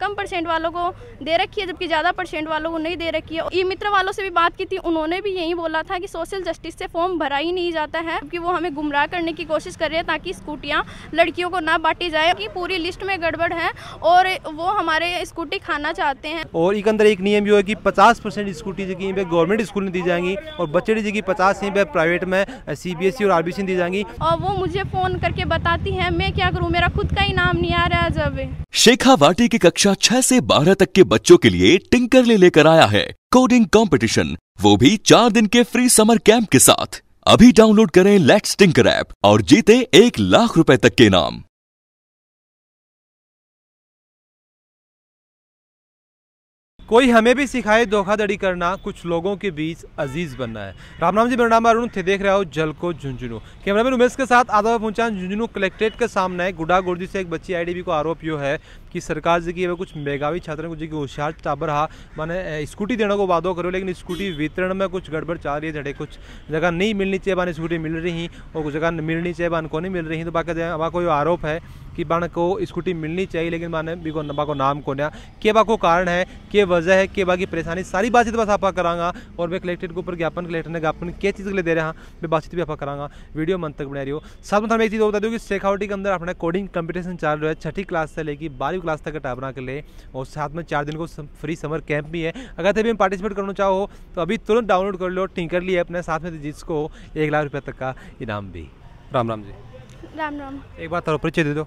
कम percent वालों को दे रखी है, जबकि ज़्यादा परसेंट वालों को नहीं दे रखी है। ई मित्र वालों से भी बात की थी, उन्होंने भी यही बोला था कि सोशल जस्टिस से फॉर्म भरा ही नहीं जाता है, क्योंकि वो हमें गुमराह करने की कोशिश कर रहे हैं ताकि स्कूटियाँ लड़कियों को ना बांटी जाए, कि पूरी लिस्ट में गड़बड़ है और वो हमारे स्कूटी खाना चाहते हैं। और एक अंदर एक नियम भी है कि 50% स्कूटी जो कि गवर्नमेंट स्कूल में दी जाएंगी और बच्चे जी की 50 प्राइवेट में CBSE और RBC दी जाएंगी। और वो मुझे फोन करके बताती है, मैं क्या करूं, मेरा खुद का ही नाम नहीं आ रहा है। जब शेखावाटी की कक्षा 6 से 12 तक के बच्चों के लिए टिंकरले लेकर आया है कोडिंग कंपटीशन, वो भी 4 दिन के फ्री समर कैंप के साथ। अभी डाउनलोड करें लेट्स टिंकर ऐप और जीते 1 लाख रुपए तक के इनाम। कोई हमें भी सिखाए धोखाधड़ी करना, कुछ लोगों के बीच अजीज बनना है। राम राम जी, मेरा नाम अरुण थे, देख रहे हो जलको झुंझुनू। कैमरामैन उमेश के साथ आधा पहुंचा झुंझुनू कलेक्ट्रेट के सामने। गुडा गुर्दी से एक बच्ची IDB को आरोप यो है कि सरकार जी की कुछ मेघावी छात्रों को जी की होशियार टाबर हा माने स्कूटी देने को वादो करो, लेकिन स्कूटी वितरण में कुछ गड़बड़ चल रही है। जड़े कुछ जगह नहीं मिलनी चाहिए बाने स्कूटी मिल रही और कुछ जगह मिलनी चाहिए बान को नहीं मिल रही। तो बाकी को आरोप है कि बान को स्कूटी मिलनी चाहिए, लेकिन माने को नाम को ना के बा को कारण है, के वजह है, के बाकी परेशानी सारी बातचीत बस आपा करांगा। और मैं कलेक्ट्रेट के ऊपर ज्ञापन कलेक्टर ने ज्ञापन क्या चीज़ के लिए दे रहा मैं बातचीत भी आपा करांगा। वीडियो मन तक बना रही हो। साथ में मैं एक चीज़ बता दूँ कि शेखावाटी के अंदर अपना कोडिंग कंपटीशन चल रहा है 6ठी क्लास से लेकर 12वीं क्लास तक का टाबरा के लिए, और साथ में 4 दिन को फ्री समर कैंप भी है। अगर तभी पार्टिसिपेट करना चाहो तो अभी तुरंत डाउनलोड कर लो टिंकरली ऐप अपने साथ में, जिसको 1 लाख रुपये तक का इनाम भी। राम राम जी। राम राम। एक बात और परिचय दे दो।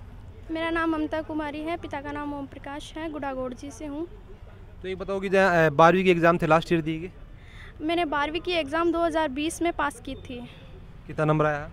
मेरा नाम ममता कुमारी है, पिता का नाम ओम प्रकाश है, गुड़ागोड़जी से हूँ। तो ये बताओ कि 12वीं की एग्ज़ाम थे लास्ट ईयर दी गई, मैंने 12वीं की एग्ज़ाम 2020 में पास की थी। कितना नंबर आया?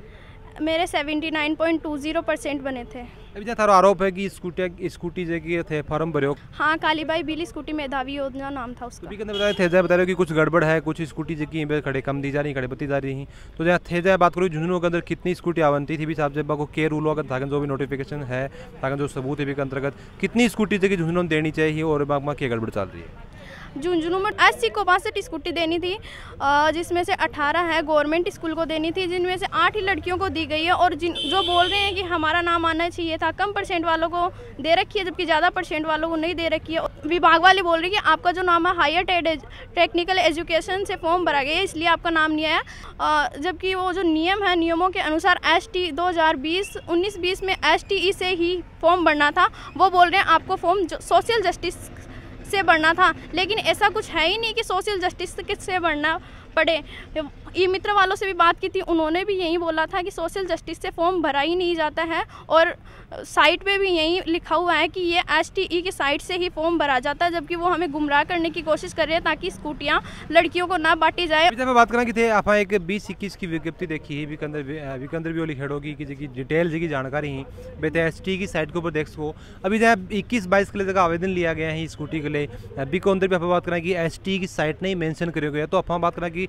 मेरे 79.20% बने थे। अभी जहाँ थारा आरोप है कि स्कूटी जो कि थे फॉर्म भरे हो। हाँ, कालीबाई बिली स्कूटी मेधावी योजना नाम था उसका। तो बता रहे हो कि कुछ गड़बड़ है, कुछ स्कूटी जो कि खड़े कम दी जा रही, खड़े बत्ती जा रही। तो जहाँ थे जाए बात करो झुंझुनू के अंदर कितनी स्कूटी आवंती थी भी साहब, जब को के रूल अगर था जो भी नोटिफिकेशन है था जो सबूत है भी के अंतर्गत कितनी स्कूटी जो कि झुंझुनू देनी चाहिए और क्या गड़बड़ चल रही है? झुंझुनू में 80 को 62 स्कूटी देनी थी, जिसमें से 18 है गवर्नमेंट स्कूल को देनी थी, जिनमें से 8 ही लड़कियों को दी गई है। और जो बोल रहे हैं कि हमारा नाम आना चाहिए था, कम परसेंट वालों को दे रखी है, जबकि ज़्यादा परसेंट वालों को नहीं दे रखी है। विभाग वाले बोल रहे हैं कि आपका जो नाम है हायर टेक्निकल एजुकेशन से फॉर्म भरा गया है, इसलिए आपका नाम नहीं आया। जबकि वो जो नियम है, नियमों के अनुसार ST 2019-20 में STE से ही फॉर्म भरना था। वो बोल रहे हैं आपको फॉर्म सोशल जस्टिस से बढ़ना था, लेकिन ऐसा कुछ है ही नहीं कि सोशल जस्टिस से बढ़ना पड़े। ई मित्र वालों से भी बात की थी, उन्होंने भी यही बोला था कि सोशल जस्टिस से फॉर्म भरा ही नहीं जाता है, और साइट पे भी यही लिखा हुआ है कि ये STE की साइट से ही फॉर्म भरा जाता है, जबकि वो हमें गुमराह करने की कोशिश कर रहे हैं ताकि स्कूटियाँ लड़कियों को ना बांटी जाए। जब मैं बात करा कि थे आप एक 20-21 की विज्ञप्ति देखी है विकंदर भी वो लिखे होगी कि जी डिटेल जी की जानकारी ही बेटे STE की साइट के ऊपर देख सको। अभी जहाँ 21-22 के लिए जगह आवेदन लिया गया है स्कूटी के लिए, अभी को अंदर भी आप बात करें कि STE की साइट नहीं मेंशन करे गया, तो आप बात करें कि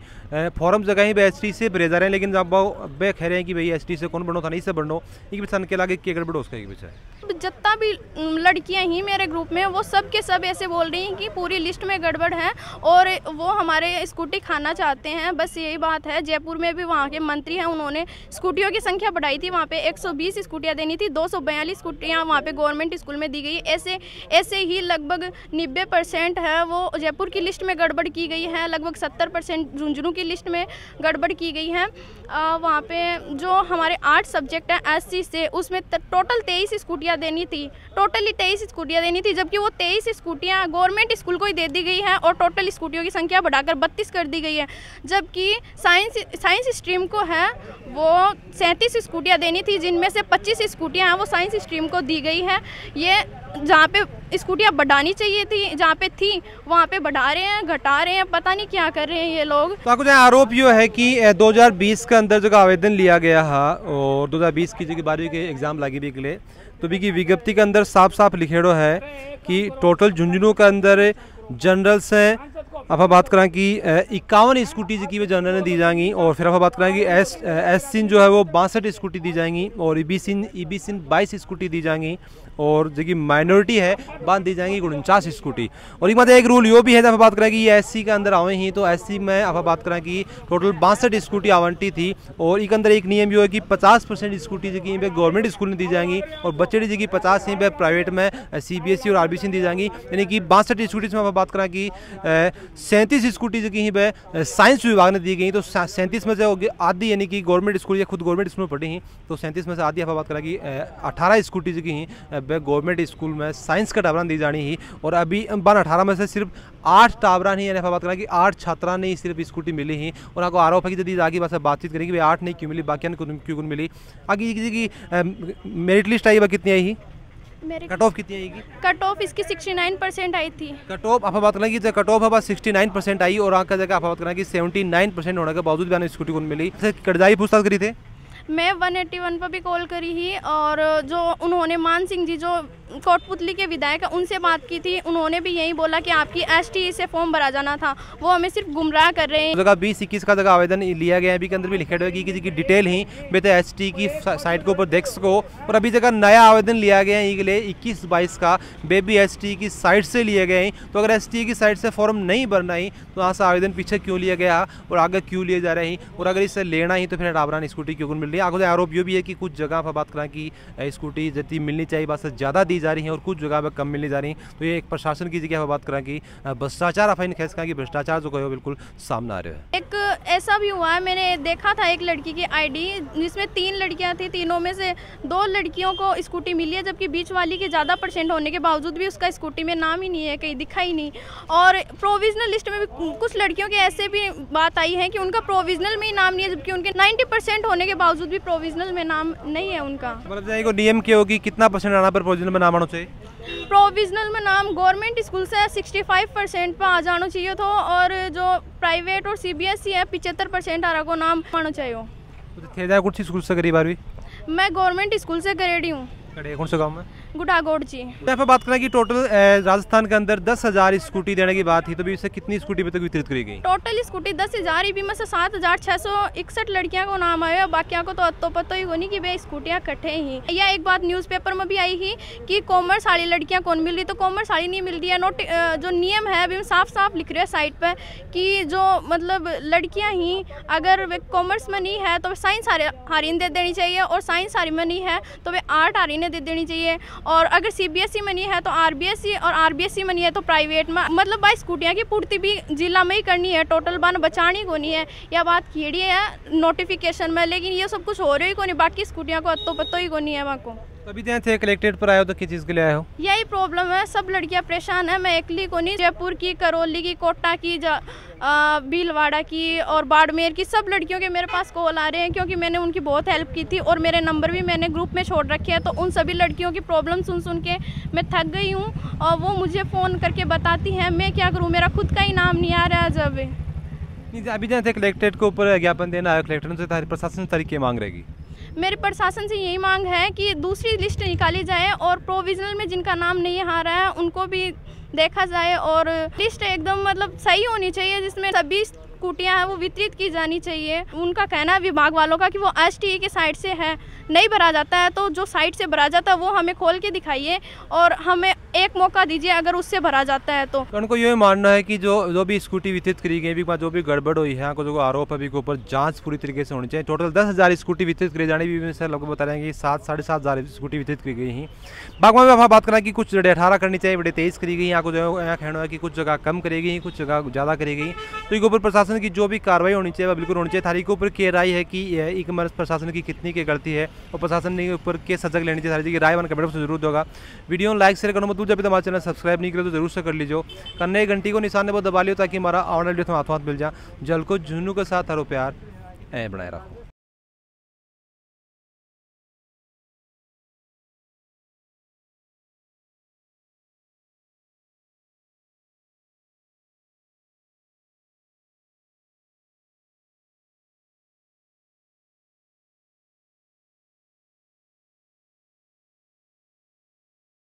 फॉर्म जगह ही STE से भरे जा रहे हैं, लेकिन जब वे कह रहे हैं कि भाई STE से कौन बनो था नहीं से बनो, एक भी सन के लागे के गड़बड़ उसका एक विषय। जितना भी लड़कियां ही मेरे ग्रुप में, वो सब के सब ऐसे बोल रही हैं कि पूरी लिस्ट में गड़बड़ है और वो हमारे स्कूटी खाना चाहते हैं। बस यही बात है। जयपुर में भी वहाँ के मंत्री हैं, उन्होंने स्कूटियों की संख्या बढ़ाई थी, वहाँ पे 120 स्कूटियाँ देनी थी, 242 स्कूटियाँ वहाँ पे गवर्नमेंट स्कूल में दी गई। ऐसे ही लगभग 90% है वो जयपुर की लिस्ट में गड़बड़ की गई है, लगभग 70% झुंझुनू की लिस्ट में गड़बड़ की गई है। वहाँ पे जो हमारे 8 सब्जेक्ट हैं SC से, उसमें टोटल 23 स्कूटियाँ देनी थी, टोटली 23 स्कूटियाँ देनी थी, जबकि वो 23 स्कूटियाँ गवर्नमेंट स्कूल को ही दे दी गई है और टोटल स्कूटियों की संख्या बढ़ाकर 32 कर दी गई है। जबकि साइंस स्ट्रीम को है वो 37 स्कूटियाँ देनी थी, जिनमें से 25 स्कूटियाँ हैं वो साइंस स्ट्रीम को दी गई है। ये जहाँ पे स्कूटियाँ बढ़ानी चाहिए थी, जहाँ पे थी वहाँ पे बढ़ा रहे हैं, घटा रहे हैं, पता नहीं क्या कर रहे हैं ये लोग। तो आपको आरोप ये है कि 2020 के अंदर जो आवेदन लिया गया है और 2020 की जो 12वीं के एग्जाम लगी भी के लिए, तो भी की विज्ञप्ति के अंदर साफ साफ लिखेड़ो है कि टोटल झुंझुनू के अंदर जनरल से आप बात करें कि 51 स्कूटी की वे जनरल ने दी जाएंगी और फिर आप बात करें कि एस सिन जो है वो 62 स्कूटी दी जाएंगी और ई बी सिन 22 स्कूटी दी जाएंगी और जो कि माइनॉरिटी है बांध दी जाएंगी 49 स्कूटी। और एक बात एक रूल यो भी है, जब बात करें कि ये एससी के अंदर आवे ही तो एससी में आप बात करें कि टोटल 62 स्कूटी आवंटी थी और एक अंदर एक नियम यो है कि 50% स्कूटी जो कि गवर्नमेंट स्कूल में दी जाएंगी और बच्चे जी की 50 ही प्राइवेट में CBSE और RBC दी जाएंगी। यानी कि 62 स्कूटी में आप बात करें कि 37 स्कूटी जो कि साइंस विभाग ने दी गई तो 37 में से आधी यानी कि गवर्नमेंट स्कूल या खुद गवर्नमेंट स्कूल में पढ़ी ही तो 37 में से आधी आप बात करें कि 18 स्कूटी जो कि गवर्नमेंट स्कूल में साइंस का टाबरा दी जानी ही और अभी 18 में से सिर्फ 8 टाबरा नहीं, यानी बात करें कि 8 छात्रा नहीं सिर्फ स्कूटी मिली ही और आपको आरोप है कि यदि आगे बस बातचीत करेंगे भाई 8 नहीं क्यों मिली, बाकी क्यों मिली। आगे की मेरिट लिस्ट आई कितनी आई ही, कट ऑफ कितनी आएगी? कट ऑफ इसकी 69% आई थी। कट ऑफ आप बात करें कि कट ऑफ है 69% आई और आगे जगह आप बात करें कि 79% होने के बावजूद भी स्कूटी को मिली। कर्जाई पूछताछ करी थे, मैं 181 पर भी कॉल करी ही और जो उन्होंने मान सिंह जी जो कोटपुतली के विधायक उनसे बात की थी, उन्होंने भी यही बोला कि आपकी STE से फॉर्म भरा जाना था, वो हमें सिर्फ गुमराह कर रहे हैं। जगह 20-21 का जगह आवेदन लिया गया है, अभी के अंदर भी लिखा हुआ है कि किसी की डिटेल ही बेटे STE की साइट के ऊपर देख सको और अभी जगह नया आवेदन लिया गया है के लिए 21-22 का बेबी STE की साइट से लिए गए हैं। तो अगर STE की साइट से फॉर्म नहीं भरना ही तो वहाँ से आवेदन पीछे क्यों लिया गया और आगे क्यों लिए जा रहे हैं और अगर इससे लेना ही तो फिर डाबरान स्कूटी क्यों मिल रही है। आगे आरोप ये भी है कि कुछ जगह पर बात करें कि स्कूटी जितनी मिलनी चाहिए बस ज़्यादा दी जा रही है और कुछ जगह पर कम मिलनी जा रही है। तो ये एक प्रशासन की जगह पर बात करें कि भ्रष्टाचार अफाइन खेस का कि भ्रष्टाचार जो कहो बिल्कुल सामने आ रहा है। एक ऐसा भी हुआ है, मैंने देखा था एक लड़की की ID जिसमें 3 लड़कियां थी, तीनों में से 2 लड़कियों को स्कूटी मिली है जबकि बीच वाली के ज़्यादा % होने के बावजूद भी उसका स्कूटी में नाम ही नहीं है, कहीं दिखा ही नहीं। और प्रोविजनल लिस्ट में भी कुछ लड़कियों के ऐसे भी बात आई है कि उनका प्रोविजनल में ही नाम नहीं है जबकि उनके 90% होने के बावजूद भी प्रोविजनल में नाम नहीं है उनका। मतलब नियम क्या होगी, कितना % आना पर प्रोविजनल में नाम आना चाहिए? प्रोविजनल में नाम गवर्नमेंट स्कूल से 65% पर आ जाना चाहिए था और जो प्राइवेट और CBSE है 75% आरा को नाम आना चाहिए। कुछ स्कूल से करीब बारहवीं मैं गवर्नमेंट स्कूल से ग्रेडी हूँ। कौन से गाँव में? गुड़ागोड़ जी। यहाँ पर बात करें कि टोटल राजस्थान के अंदर 10,000 स्कूटी देने की बात थी तो भी इससे कितनी स्कूटी तक वितरित करी गई? टोटल स्कूटी 10,000 भी में से 7,661 लड़कियां को नाम आया, बाकियों को तो अतो पतो ही नहीं कि वे स्कूटियां कटे ही। या एक बात न्यूज़पेपर में भी आई ही कि कॉमर्स वाली लड़कियां कौन मिल रही, तो कॉमर्स वाली नहीं मिल रही है। जो नियम है अभी साफ साफ लिख रहे हैं साइट पर कि जो मतलब लड़कियाँ ही अगर वे कॉमर्स में नहीं है तो साइंस हारीन दे देनी चाहिए और साइंस हारी में नहीं है तो वे आर्ट हारीने दे देनी चाहिए और अगर CBSE में नहीं है तो RBSE और RBSE में नहीं है तो प्राइवेट में। मतलब 22 स्कूटियाँ की पूर्ति भी जिला में ही करनी है, टोटल बान बचानी को नहीं है। यह बात खेड़ी है नोटिफिकेशन में, लेकिन ये सब कुछ हो रही को नहीं, बाकी स्कूटियाँ को अतो पतो ही को नहीं है वहाँ को। अभी यहाँ थे कलेक्ट्रेट पर आए हो तो किस चीज़ के लिए आए हो? यही प्रॉब्लम है, सब लड़कियां परेशान है, मैं अकेली को नहीं। जयपुर की, करौली की, कोटा की, भीलवाड़ा की और बाड़मेर की सब लड़कियों के मेरे पास कॉल आ रहे हैं क्योंकि मैंने उनकी बहुत हेल्प की थी और मेरे नंबर भी मैंने ग्रुप में छोड़ रखे हैं। तो उन सभी लड़कियों की प्रॉब्लम सुन सुन के मैं थक गई हूँ और वो मुझे फ़ोन करके बताती हैं, मैं क्या करूँ, मेरा खुद का ही नाम नहीं आ रहा है। जब अभी जहाँ थे कलेक्ट्रेट के ऊपर ज्ञापन देना आया, कलेक्टर से प्रशासन तरीके मांग रहेगी? मेरे प्रशासन से यही मांग है कि दूसरी लिस्ट निकाली जाए और प्रोविजनल में जिनका नाम नहीं आ रहा है उनको भी देखा जाए और लिस्ट एकदम मतलब सही होनी चाहिए जिसमें सभी स्कूटियाँ हैं वो वितरित की जानी चाहिए। उनका कहना है विभाग वालों का कि वो STE की साइट से है, नहीं भरा जाता है तो जो साइट से भरा जाता है वो हमें खोल के दिखाइए और हमें एक मौका दीजिए अगर उससे भरा जाता है तो उनको ये मानना है कि जो भी स्कूटी वितरित करी गई भी जो भी गड़बड़ हुई है जो आरोप अभी के ऊपर जांच पूरी तरीके से होनी चाहिए। टोटल 10,000 स्कूटी वितरित करी जाने भी से लोग बता रहे हैं कि 7-7,500 स्कूटी वितरित की गई हैं। बागवान में बात करें कि कुछ 18 करनी चाहिए, 23 करी गई, यहाँ को जो यहाँ कहना है कि कुछ जगह कम करेगी, कुछ जगह ज़्यादा करेगी। तो इसके ऊपर प्रशासन की जो भी कार्रवाई होनी चाहिए वह बिल्कुल होनी चाहिए। थारी के ऊपर के राय है कि एक प्रशासन की कितनी की गलती है और प्रशासन के ऊपर के सजग लेनी चाहिए, सारी राय बन कमेंट से जरूर होगा। वीडियो लाइक शेयर करना मत भूलिए, जब हमारा चैनल सब्सक्राइब नहीं करे तो जरूर से कर लीजिए, करने घंटी को निशान वो दबा लियो ताकि हमारा ऑनलाइन वीडियो हाथों हाथ मिल जाए। जल को झुन्नू के साथ हरो प्यार बनाए रखो।